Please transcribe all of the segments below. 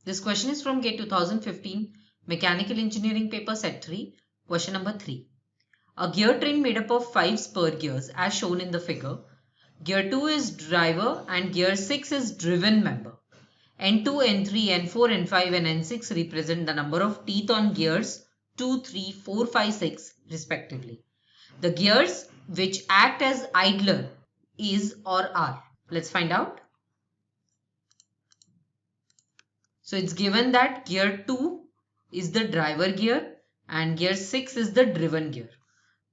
This question is from GATE 2015 Mechanical Engineering paper set 3, question number 3. A gear train made up of 5 spur gears as shown in the figure. Gear 2 is driver and gear 6 is driven member. N2, N3, N4, N5 and N6 represent the number of teeth on gears 2, 3, 4, 5, 6 respectively. The gears which act as idler is or are. Let's find out. So it's given that gear 2 is the driver gear and gear 6 is the driven gear.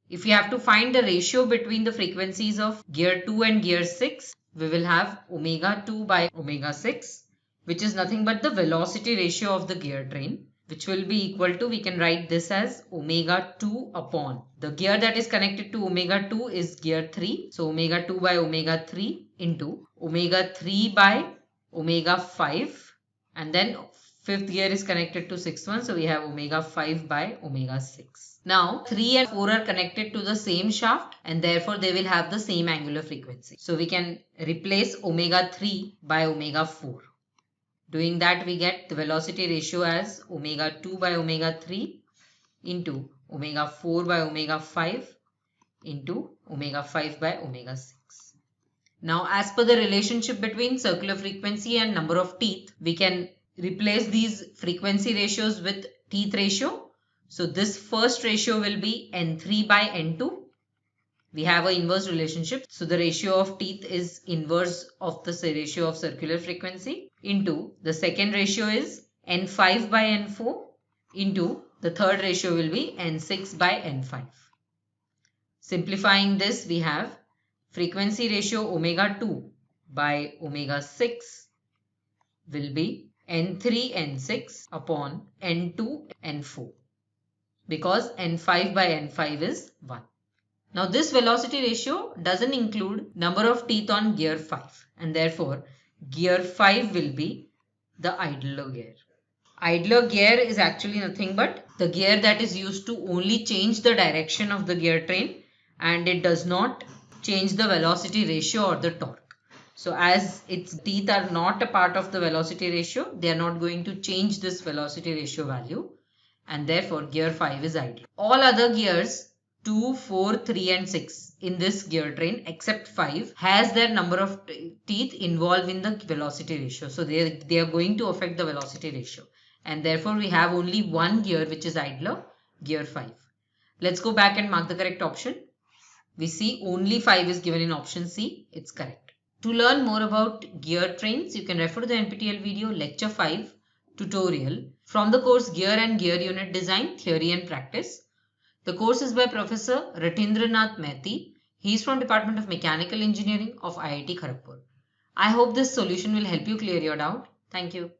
If we have to find the ratio between the frequencies of gear 2 and gear 6, we will have omega 2 by omega 6, which is nothing but the velocity ratio of the gear train, which will be equal to, we can write this as omega 2 upon. The gear that is connected to omega 2 is gear 3. So omega 2 by omega 3 into omega 3 by omega 5. And then fifth gear is connected to sixth one. So we have omega 5 by omega 6. Now 3 and 4 are connected to the same shaft and therefore they will have the same angular frequency. So we can replace omega 3 by omega 4. Doing that, we get the velocity ratio as omega 2 by omega 3 into omega 4 by omega 5 into omega 5 by omega 6. Now, as per the relationship between circular frequency and number of teeth, we can replace these frequency ratios with teeth ratio. So, this first ratio will be N3 by N2. We have an inverse relationship. So, the ratio of teeth is inverse of the ratio of circular frequency into the second ratio is N5 by N4 into the third ratio will be N6 by N5. Simplifying this, we have frequency ratio omega 2 by omega 6 will be N3 N6 upon N2 N4 because N5 by N5 is 1. Now this velocity ratio doesn't include number of teeth on gear 5 and therefore gear 5 will be the idler gear. Idler gear is actually nothing but the gear that is used to only change the direction of the gear train and it does not change the velocity ratio or the torque. So as its teeth are not a part of the velocity ratio, they are not going to change this velocity ratio value and therefore gear 5 is idle. All other gears 2, 4, 3 and 6 in this gear train except 5 has their number of teeth involved in the velocity ratio. So they are going to affect the velocity ratio and therefore we have only one gear which is idler, gear 5. Let's go back and mark the correct option. We see only 5 is given in option C. It's correct. To learn more about gear trains, you can refer to the NPTEL video lecture 5 tutorial from the course Gear and Gear Unit Design, Theory and Practice. The course is by Professor Ratindranath Methi. He is from Department of Mechanical Engineering of IIT Kharagpur. I hope this solution will help you clear your doubt. Thank you.